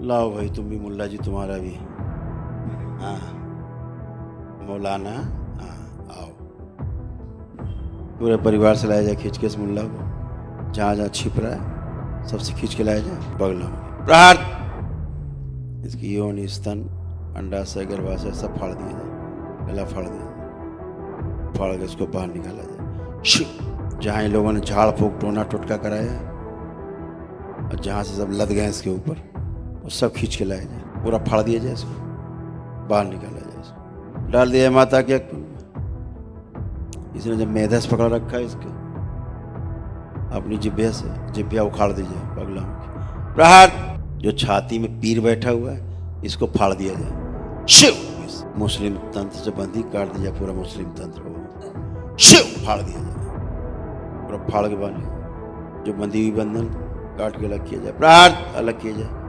लाओ भाई तुम भी, मुल्ला जी तुम्हारा भी। हाँ मौलाना। हाँ आओ, पूरे परिवार से लाया जाए खींच के इस मुल्ला को, जहाँ जहाँ छिप रहा है सबसे खींच के लाया जाए बगलों में। प्रहार! इसकी योनि, स्तन, अंडाशय, गर्भाशय सब फाड़ दिया जाए, गला फाड़ दिया जाए, फाड़ के इसको बाहर निकाला जाए। शिव! जहाँ इन लोगों ने झाड़ फूक टोना टोटका कराया है और जहाँ से सब लद गए इसके ऊपर, वो सब खींच के लाया जाए, पूरा फाड़ दिया जाए, इसको बाहर निकाला जाए, इसको डाल दिया माता के अग्नि में। इसने जब मेधस पकड़ रखा है इसके, अपनी जिब्या से जिब्या उखाड़ दीजिए पगला की। प्रहार! जो छाती में पीर बैठा हुआ है इसको फाड़ दिया जाए। शिव! इस मुस्लिम तंत्र से बंदी काट दिया, पूरा मुस्लिम तंत्र को शिव फाड़ दिया जाए, पूरा फाड़ के बांध लिया। जो बंदी हुई बंधन काट के अलग किया जाए। प्रहार! अलग किया जाए।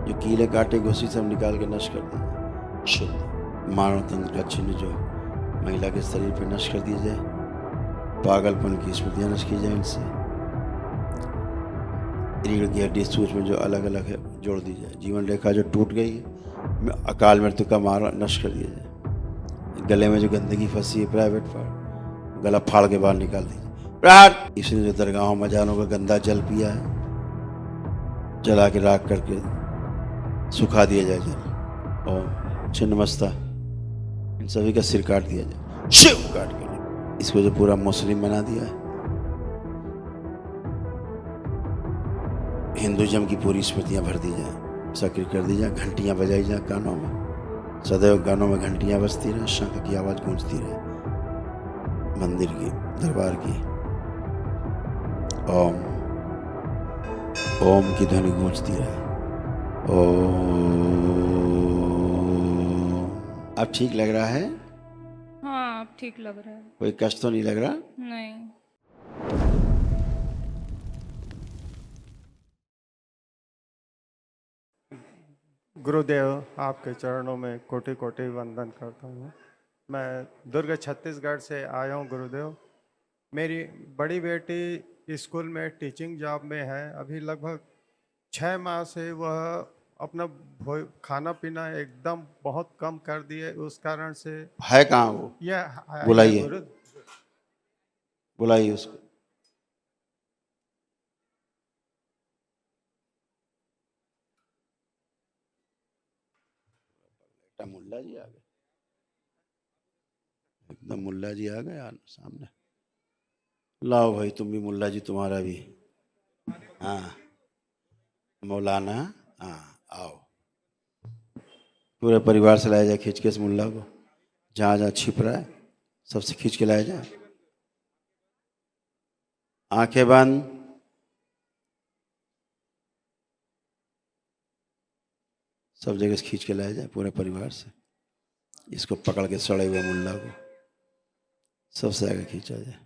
जो कीले काटे घुसी सब निकाल के नष्ट कर दिया जाए। शुद्ध मानव तंत्र का चिन्ह जो महिला के शरीर पर नष्ट कर दिया जाए। पागलपन की स्मृतियां नष्ट की जाए इनसे। रीढ़ की हड्डी सूच में जो अलग अलग है जोड़ दी जाए। जीवन रेखा जो टूट गई है अकाल मृत्यु का मारा नष्ट कर दिया जाए। गले में जो गंदगी फंसी है प्राइवेट पार्ट, गला फाड़ के बाहर निकाल दीजिए। प्रहार! इसने जो दरगाहों मजानों का गंदा जल पिया है जला के राख करके सुखा दिया जाए जल। और छिन्नमस्ता इन सभी का सिर काट दिया जाए, शिव काट के। इसको जो पूरा मुस्लिम बना दिया है, हिंदुइज्म की पूरी स्मृतियां भर दी जाए, सक्रिय कर दी जाए, घंटियां बजाई जाए कानों में, सदैव कानों में घंटियां बजती रहे, शंख की आवाज गूंजती रहे, मंदिर की, दरबार की। ओम ओम की ध्वनि गूंजती रहे। ओम। अब ठीक लग रहा है? हाँ अब ठीक लग रहा है। कोई कष्ट तो नहीं लग रहा? नहीं। गुरुदेव, आपके चरणों में कोटि कोटि वंदन करता हूँ। मैं दुर्ग छत्तीसगढ़ से आया हूँ गुरुदेव। मेरी बड़ी बेटी स्कूल में टीचिंग जॉब में है। अभी लगभग 6 माह से वह अपना खाना पीना एकदम बहुत कम कर दिए। उस कारण से है कहाँ वो? यह बुलाइए, गुरु बुलाइए उसको। मुल्ला जी आ गए, एकदम मुल्ला जी आ गए सामने। लाओ भाई तुम भी, मुल्ला जी तुम्हारा भी। हाँ मौलाना। हाँ आओ, पूरे परिवार से लाया जाए खींच के इस मुल्ला को, जहाँ जहाँ छिप रहा है सबसे खींच के लाया जाए। आंखें बंद। सब जगह से खींच के लाया जाए पूरे परिवार से। इसको पकड़ के सड़े हुए मुल्ला को सबसे आगे खींचा जाए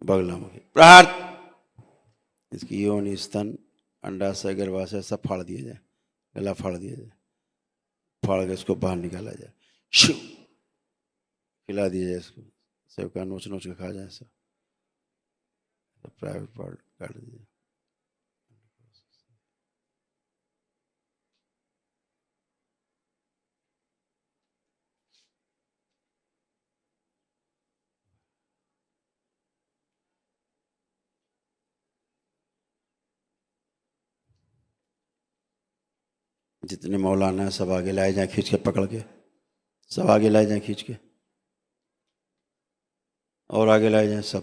बगला में। प्रहार! इसकी योनि, स्तन, अंडाशय, गर्भाशय सब फाड़ दिया जाए, गला फाड़ दिया जाए, फाड़ के इसको बाहर निकाला जाए। शिव! खिला दिया जाए इसको, सेव का नोच नोच के खा जाए सब। प्राइवेट पार्ट काट दीजिए। जितने मौलाना है सब आगे लाए जाए खींच के, पकड़ के सब आगे लाए जाए खींच के, और आगे लाए जाए सब,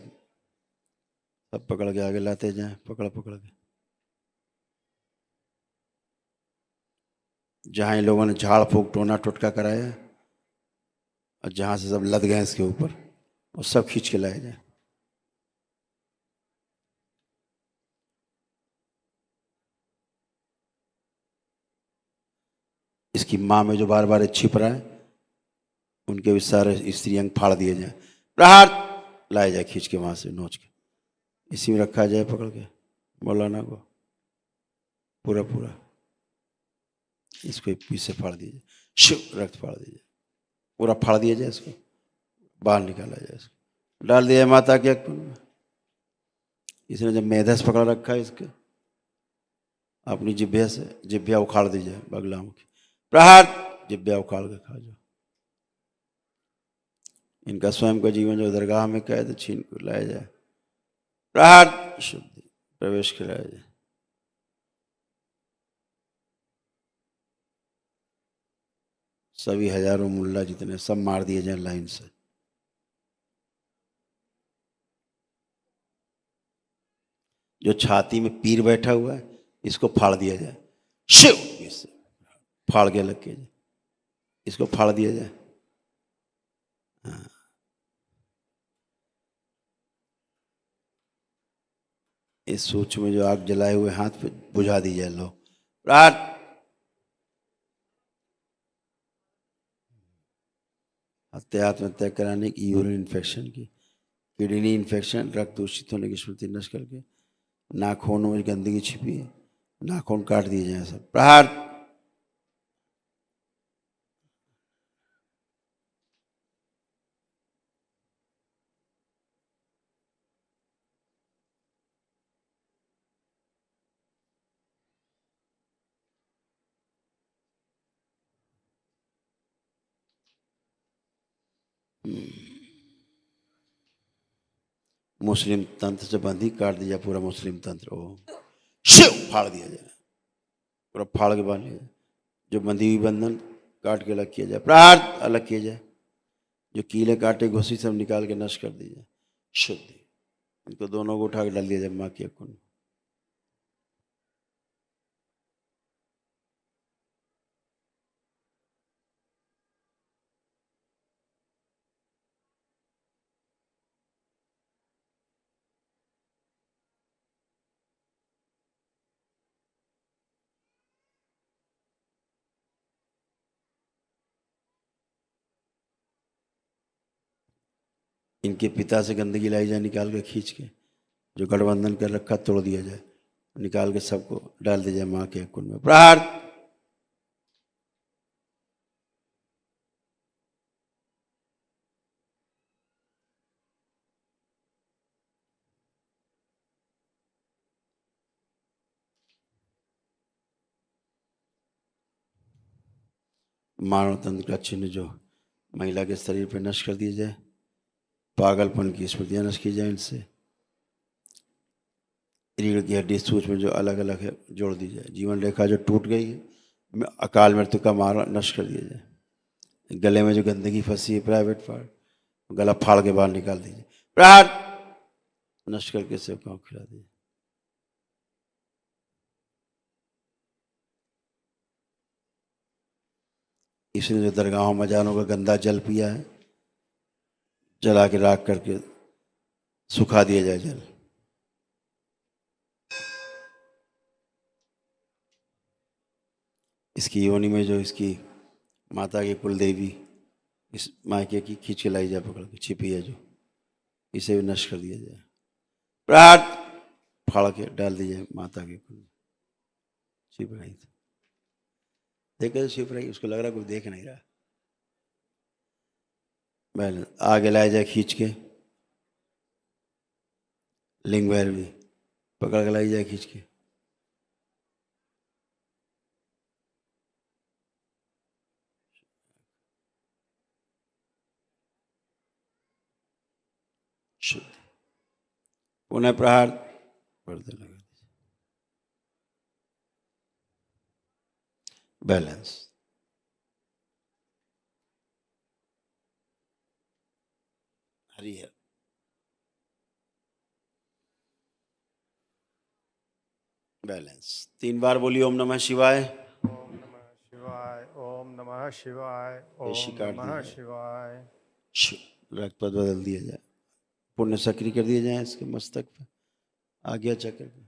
सब पकड़ के आगे लाते जाए, पकड़ पकड़ के। जहाँ इन लोगों ने झाड़ फूक टोना टोटका कराया है और जहाँ से सब लद गए इसके ऊपर, वो सब खींच के लाए जाए। इसकी माँ में जो बार बार छिप रहा है उनके भी सारे स्त्री अंग फाड़ दिए जाए। प्रहार! लाया जाए खींच के वहां से, नोच के इसी में रखा जाए पकड़ के मौलाना को, पूरा पूरा इसको पीछे फाड़ दीजिए। शिव! रक्त फाड़ दीजिए, पूरा फाड़ दिया जाए, इसको बाहर निकाला जाए, इसको डाल दिया माता के अग्नि में। इसने जब मेधस पकड़ रखा है इसके, अपनी जिभ्या से जिभ्या उखाड़ दीजिए बगलामुखी। प्रहार, जिभ्या उखाड़ के खा जाओ। इनका स्वयं का जीवन जो दरगाह में कैद छीन कर लाया जाए। प्रहार, शुद्धि प्रवेश कराया जाए। सभी हजारों मुल्ला जितने सब मार दिए जाए लाइन से। जो छाती में पीर बैठा हुआ है इसको फाड़ दिया जाए। शिव, इससे फाड़ के अलग किया जाए, इसको फाड़ दिया जाए। हाँ। इस सूच में जो आग जलाए हुए हाथ पे बुझा दी जाए। लो प्रहार। हत्या आत्महत्या कराने की, यूरिन इन्फेक्शन की, किडनी इन्फेक्शन, रक्त दूषित होने की स्मृति नष्ट करके, नाखूनों में गंदगी छिपी है, नाखून काट दिए जाए सब। प्रहार। मुस्लिम तंत्र से बंधी काट दिया पूरा मुस्लिम तंत्र। ओ शिव, फाड़ दिया जाए, पूरा फाड़ के बांध लिया जाए। जो बंधी हुई बंधन काट के अलग किया जाए। प्रहार, अलग किया जाए। जो कीले काटे घुसी सब निकाल के नष्ट कर दीजिए। शुद्धि। इनको दोनों को उठा के डाल दिया जाए माँ के कुंड। इनके पिता से गंदगी लाई जाए, निकाल के खींच के। जो गठबंधन कर रखा तोड़ दिया जाए, निकाल के सबको डाल दिया जाए माँ के कुंड में। प्रहार। मानव तंत्र का चिन्ह जो महिला के शरीर पर नष्ट कर दिया जाए। पागलपन की स्मृतियां नष्ट की जाए इनसे। रीढ़ की हड्डी सूच में जो अलग अलग है जोड़ दी जाए। जीवन रेखा जो टूट गई है अकाल मृत्यु का मारा नष्ट कर दिया जाए। गले में जो गंदगी फंसी है प्राइवेट पार्ट, गला फाड़ के बाहर निकाल दीजिए। प्रहार, नष्ट करके सेवकाओं को खिला दीजिए। इसने जो दरगाहों मजानों का गंदा जल पिया है, जला के राख करके सुखा दिया जाए जल। इसकी योनि में जो इसकी माता की कुल देवी इस मायके की खींच के लाई जाए, पकड़ के छिपी है जो, इसे भी नष्ट कर दिया जाए। प्रहार, फाड़ के डाल दीजिए माता के कुल। छिप रही थी, देखे छिप रही, उसको लग रहा कोई देख नहीं रहा। पहले आगे लाया जाए खींच के, लिंग भैरवी पकड़ के लाई जाए खींच के। शुद्ध। पुनः प्रहार, पर्दे लगा दीजिए। बैलेंस। हरिहर। बैलेंस। 3 बार बोलिए ओम नमः शिवाय। ओम नमः शिवाय, ओम नमः शिवाय, पेशी ओम काट नमः दी जाए। शिवाय। रक्तपथ बदल दिया जाए, पुण्य सक्रिय कर दिए जाए इसके मस्तक पे, आज्ञा चक्र पे।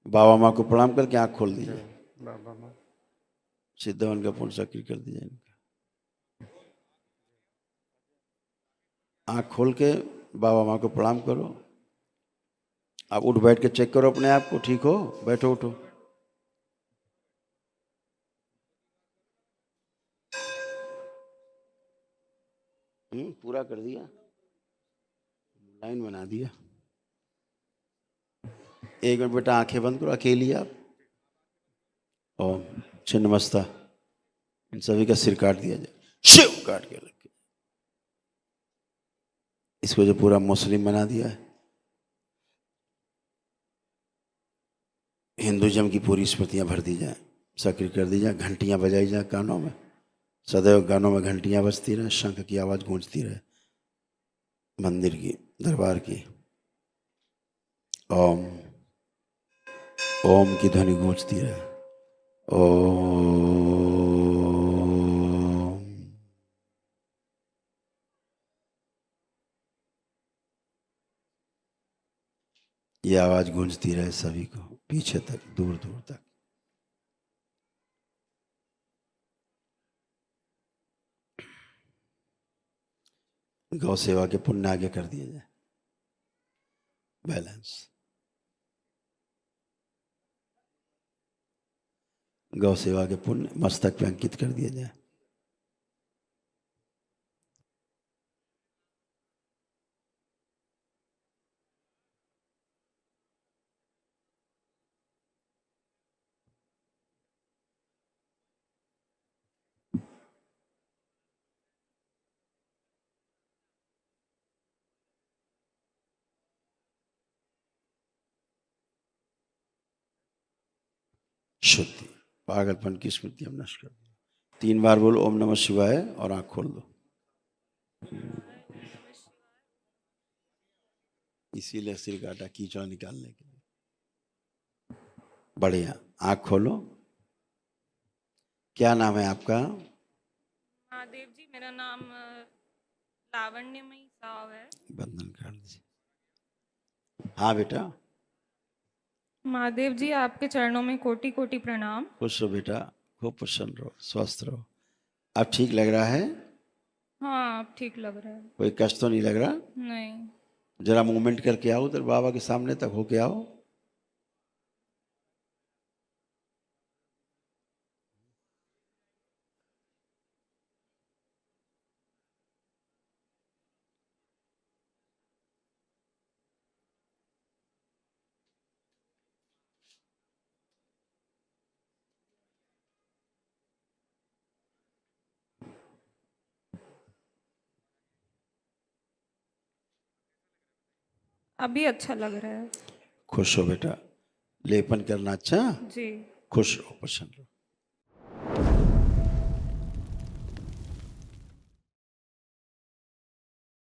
बाबा माँ को प्रणाम करके आंख खोल दीजिए। बाबा माँ। सिद्धवन का पुण्य सक्रिय कर दीजिए इनका। आंख खोल के बाबा माँ को प्रणाम करो। आप उठ बैठ के चेक करो अपने आप को, ठीक हो? बैठो उठो। पूरा कर दिया, लाइन बना दिया। 1 मिनट बेटा आंखें बंद करो, अकेली आप। ओम छिन्नमस्ता, इन सभी का सिर काट दिया जाए, शिव काट के लग, इसको जो पूरा मुस्लिम बना दिया है, हिंदुइज्म की पूरी स्मृतियां भर दी जाए, सक्रिय कर दी जाए, घंटियां बजाई जाए कानों में, सदैव कानों में घंटियां बजती रहे, शंख की आवाज गूंजती रहे, मंदिर की, दरबार की। ओम, ओम की ध्वनि गूंजती रहे। ओम, ये आवाज गूंजती रहे सभी को, पीछे तक, दूर दूर तक। गौ सेवा के पुण्य आगे कर दिए जाए, बैलेंस। गौ सेवा के पुण्य मस्तक पे अंकित कर दिया जाए। शुद्धि, पागलपन की स्मृति हम नष्ट कर दो। 3 बार बोलो ओम नमः शिवाय और आंख खोल दो। इसीलिए सिर काटा, कीचड़ निकालने के लिए। बढ़िया, आंख खोलो। क्या नाम है आपका? महादेव जी, मेरा नाम लावण्यमयी साव है। बंधन कर दीजिए। हाँ बेटा, महादेव जी, आपके चरणों में कोटि कोटि प्रणाम। खुश रहो बेटा, खूब प्रसन्न रहो, स्वस्थ रहो। अब ठीक लग रहा है? हाँ, अब ठीक लग रहा है। कोई कष्ट तो नहीं लग रहा? नहीं। जरा मूवमेंट करके आओ, उधर बाबा के सामने तक होके आओ। अभी अच्छा लग रहा है। खुश हो बेटा, लेपन करना अच्छा, जी। खुश रहो, प्रसन्न रहो।